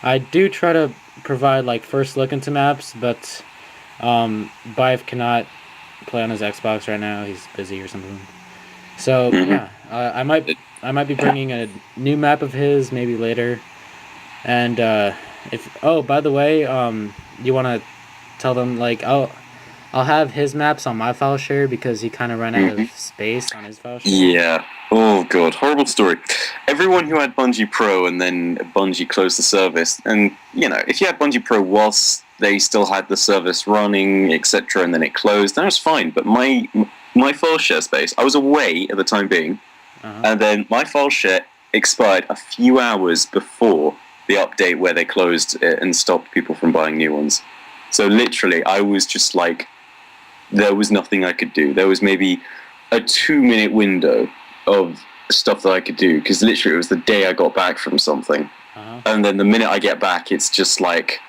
I do try to provide like first look into maps, but Bive cannot play on his Xbox right now. He's busy or something. So Hmm. yeah, I might be bringing a new map of his maybe later. And if oh by the way, you want to tell them like I'll have his maps on my file share because he kind of ran out of Hmm. space on his file share. Yeah. Oh god, horrible story. Everyone who had Bungie Pro and then Bungie closed the service, and if you had Bungie Pro whilst they still had the service running, etc., and then it closed, that was fine. But my file share space, I was away at the time being, Uh huh. and then my file share expired a few hours before the update where they closed it and stopped people from buying new ones. So literally, I was just like, there was nothing I could do. There was maybe a 2 minute window of stuff that I could do because literally it was the day I got back from something, Uh huh. and then the minute I get back, it's just like,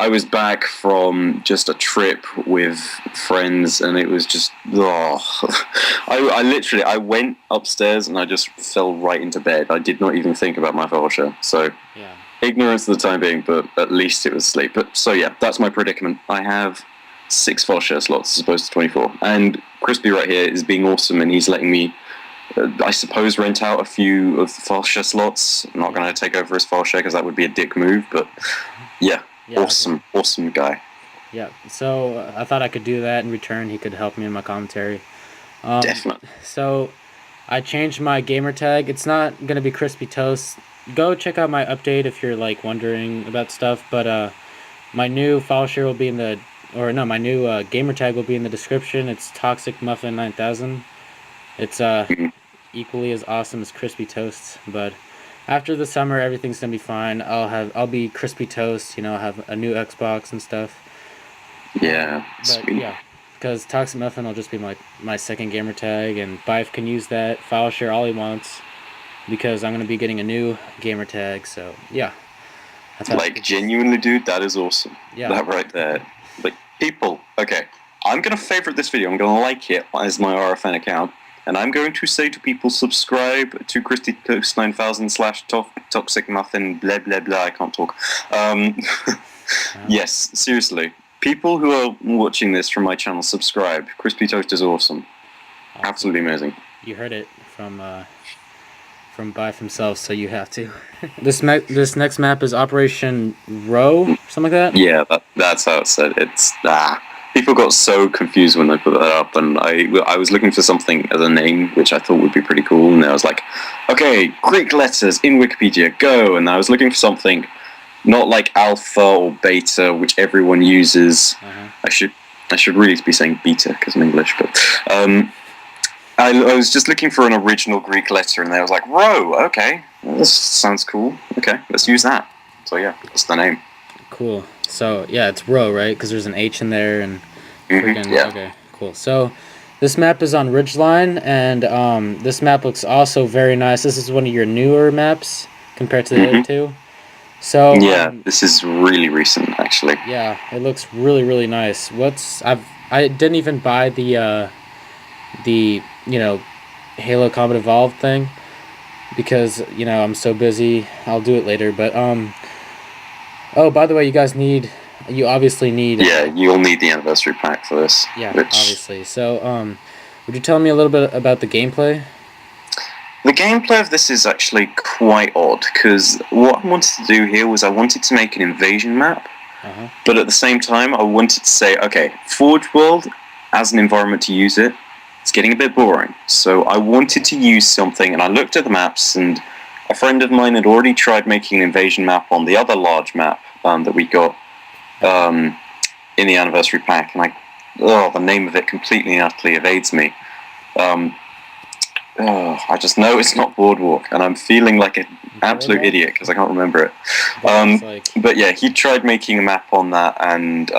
I was back from just a trip with friends, and it was just, oh, I literally, I went upstairs and I just fell right into bed. I did not even think about my voucher. So Yeah. ignorance for the time being, but at least it was sleep. But so yeah, that's my predicament. I have 6 file share slots as opposed to 24, and Crispy right here is being awesome, and he's letting me, I suppose, rent out a few of the file share slots. I'm not going to take over his file share because that would be a dick move, but yeah, Yeah. Okay. awesome guy. Yeah. So I thought I could do that in return. He could help me in my commentary. Um, Definitely. so I changed my gamer tag. It's not gonna be crispy toast. Go check out my update if you're like wondering about stuff. But my new file share will be in the, or no, my new gamer tag will be in the description. It's Toxic Muffin 9000. It's Mhm. equally as awesome as crispy toast. But after the summer, everything's gonna be fine. I'll be crispy toast. I'll have a new Xbox and stuff. Yeah, But sweet. yeah, because Toxic Muffin will just be my second gamer tag, and Bife can use that file share all he wants because I'm gonna be getting a new gamer tag. So yeah, I thought I Like, could just genuinely, dude, that is awesome. yeah. That right there. Like, people, okay, I'm going to favorite this video. I'm going to like it as my RFN account. And I'm going to say to people, subscribe to Christy Toast 9000 slash Toxic Muffin, blah, blah, blah. I can't talk. Um, Uh, yes, seriously. People who are watching this from my channel, subscribe. Crispy Toast is awesome. awesome. Absolutely amazing. You heard it from Bife himself, so you have to. This next map is Operation Row, something like that. Yeah, that's how it's said. It's people got so confused when I put that up, and I was looking for something as a name which I thought would be pretty cool, and I was like, okay, Greek letters in Wikipedia, go. And I was looking for something not like alpha or beta, which everyone uses. Uh-huh. I should really be saying beta because I'm English, but I was just looking for an original Greek letter, and they was like, Rho. Okay, this sounds cool. Okay, let's use that. So yeah, that's the name. Cool. So yeah, it's Row, right? Because there's an H in there and freaking Yeah. okay, cool. So this map is on Ridgeline, and this map looks also very nice. This is one of your newer maps compared to the other Hmm. two. So Yeah, this is really recent, actually. yeah, it looks really really nice. I didn't even buy the Halo Combat Evolved thing because I'm so busy. I'll do it later. But oh, by the way, you obviously need Yeah, you'll need the anniversary pack for this, yeah, which obviously. So, would you tell me a little bit about the gameplay? the gameplay of this is actually quite odd, because what I wanted to do here was I wanted to make an invasion map, Uh huh. but at the same time I wanted to say, okay, Forge World as an environment to use it, it's getting a bit boring. So I wanted to use something, and I looked at the maps, and a friend of mine had already tried making an invasion map on the other large map that we got um, in the anniversary pack, and the name of it completely and utterly evades me. Um, I just know it's not Boardwalk, and I'm feeling like an absolute Boardwalk? idiot because I can't remember it. That looks like But yeah, he tried making a map on that, and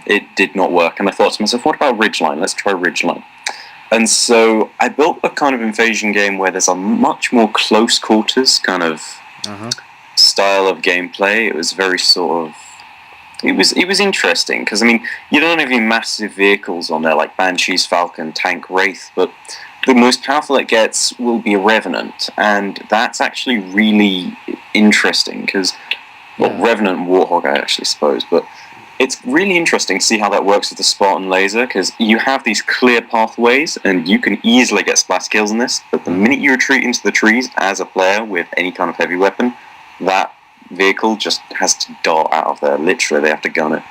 it did not work. And I thought to myself, what about Ridgeline? Let's try Ridgeline. And so I built a kind of invasion game where there's a much more close quarters kind of uh huh. style of gameplay. It was very sort of it was interesting because I mean you don't have any massive vehicles on there like Banshees, Falcon, Tank, Wraith, but the most powerful it gets will be a Revenant, and that's actually really interesting because Well, Yeah. Revenant and Warthog, I actually suppose, but it's really interesting to see how that works with the Spartan laser, because you have these clear pathways, and you can easily get splash kills in this, but the minute you retreat into the trees as a player with any kind of heavy weapon, that vehicle just has to dart out of there. Literally, they have to gun it,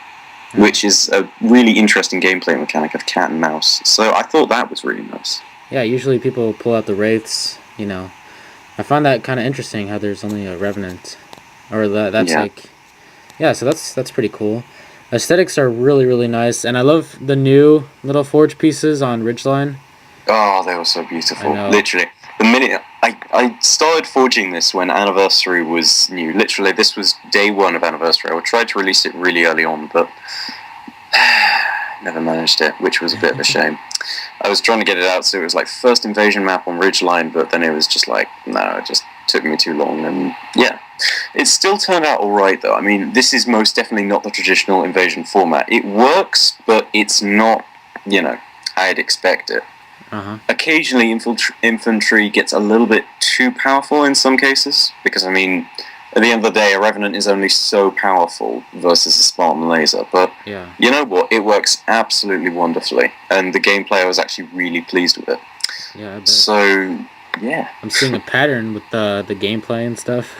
which is a really interesting gameplay mechanic of cat and mouse. So I thought that was really nice. Yeah, usually people pull out the wraiths. I find that kind of interesting how there's only a revenant, or that's Yeah. like, yeah. So that's pretty cool. Aesthetics are really really nice, and I love the new little forge pieces on Ridgeline. Oh, they were so beautiful. I know. Literally, the minute I started forging this when Anniversary was new. Literally, this was day one of Anniversary. I tried to release it really early on, but never managed it, which was a bit of a shame. I was trying to get it out, so it was like first invasion map on Ridgeline, but then it was just like, no, it just took me too long, and yeah. It still turned out alright, though. I mean, this is most definitely not the traditional invasion format. It works, but it's not, how I'd expect it. Occasionally, infantry gets a little bit too powerful in some cases, because, I mean, at the end of the day, a Revenant is only so powerful versus a Spartan laser, but Yeah. you know what? It works absolutely wonderfully, and the gameplay, I was actually really pleased with it. Yeah. I bet. So, yeah. I'm seeing a pattern with the gameplay and stuff.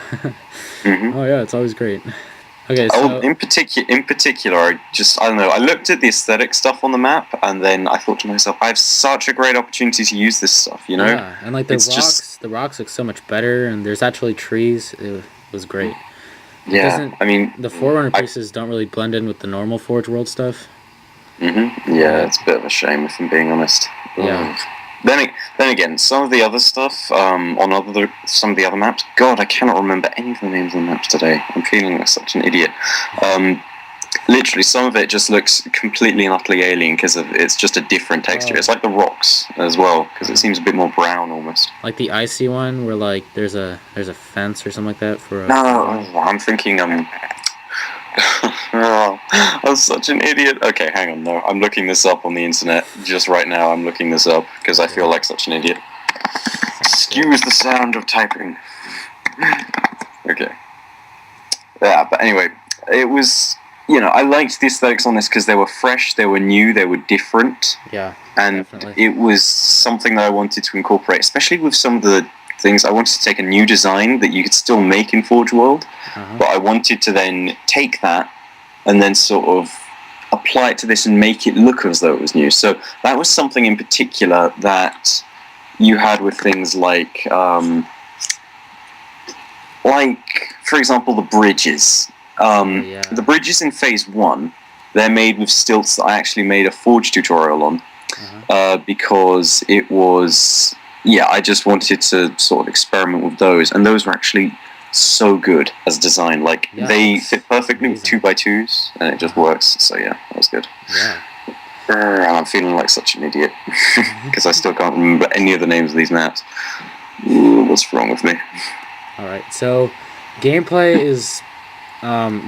Mhm. Oh yeah, it's always great. Okay, Oh, so in particular, I don't know. I looked at the aesthetic stuff on the map, and then I thought to myself, I have such a great opportunity to use this stuff. yeah, and like the It's rocks, the rocks look so much better, and there's actually trees. It was great. Yeah, doesn't- I mean, The Forerunner I- pieces don't really blend in with the normal Forge World stuff. yeah, it's a bit of a shame if I'm being honest. Yeah. Then again, some of the other stuff some of the other maps. God, I cannot remember any of the names of the maps today. I'm feeling like such an idiot. Literally, some of it just looks completely and utterly alien because it's just a different texture. Oh. It's like the rocks as well, because it seems a bit more brown almost. Like the icy one, where like there's a fence or something like that for. No, I'm thinking oh, I'm such an idiot. Okay, hang on. No, I'm looking this up on the internet just right now. I'm looking this up because I feel like such an idiot. Excuse the sound of typing. Okay. Yeah, but anyway, it was. I liked the aesthetics on this because they were fresh, they were new, they were different, Yeah. and Definitely. it was something that I wanted to incorporate, especially with some of the things. I wanted to take a new design that you could still make in Forge World, but I wanted to then take that and then sort of apply it to this and make it look as though it was new. So that was something in particular that you had with things like for example, the bridges. Yeah. The bridges in Phase 1, they're made with stilts that I actually made a Forge tutorial on, because it was... Yeah, I just wanted to sort of experiment with those, and those were actually so good as design. Like, Yeah, they it's fit perfectly with amazing. 2x2s, and it just works. So yeah, that was good. Yeah. And I'm feeling like such an idiot, because I still can't remember any of the names of these maps. Ooh, what's wrong with me? All right. So, gameplay is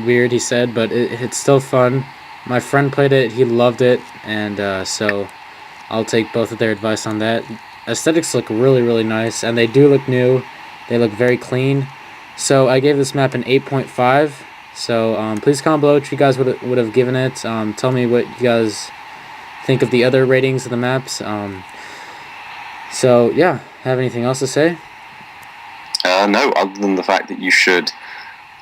weird, he said, but it's still fun. My friend played it; he loved it, and so I'll take both of their advice on that. Aesthetics look really, really nice, and they do look new. They look very clean. So I gave this map an 8.5. So please comment below what you guys would have given it. Tell me what you guys think of the other ratings of the maps. So yeah, have anything else to say? No, other than the fact that you should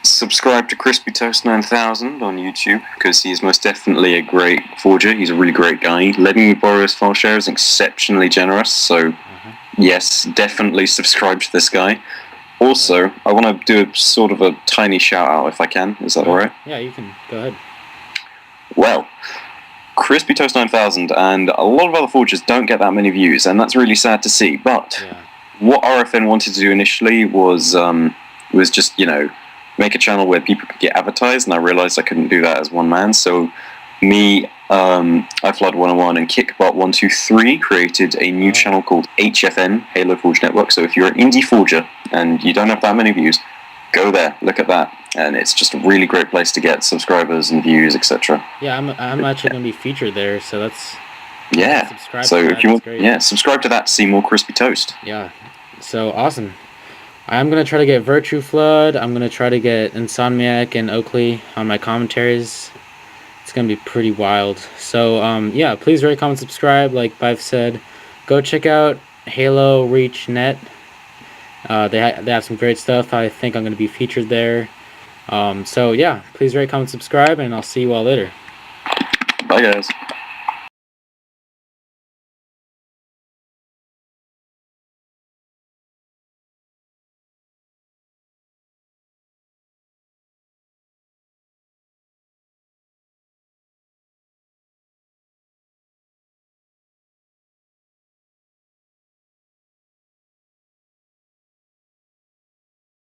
subscribe to Crispy Toast 9000 on YouTube, because he's most definitely a great forger. He's a really great guy. Letting me borrow his file share is exceptionally generous, so yes, definitely subscribe to this guy. Also, I want to do a sort of a tiny shout out if I can. Is that alright? Yeah, you can go ahead. Well, Crispy Toast 9000 and a lot of other forgers don't get that many views, and that's really sad to see. But Yeah. what RFN wanted to do initially was just, make a channel where people could get advertised, and I realized I couldn't do that as one man. So me, iFlood101 and Kickbot123 created a new channel called HFN, Halo Forge Network. So if you're an indie forger and you don't have that many views, go there, look at that, and it's just a really great place to get subscribers and views, etc. Yeah, I'm actually gonna be featured there, so that's Yeah. subscribe So to if that, you that's want, great. yeah, subscribe to that to see more Crispy Toast. Yeah. So awesome. I'm gonna try to get Virtue Flood. I'm gonna try to get Insomniac and Oakley on my commentaries. It's gonna be pretty wild. So yeah, please rate, comment, subscribe. Like I've said, go check out Halo Reach Net. They have some great stuff. I think I'm gonna be featured there. So yeah, please rate, comment, subscribe, and I'll see you all later. Bye, guys.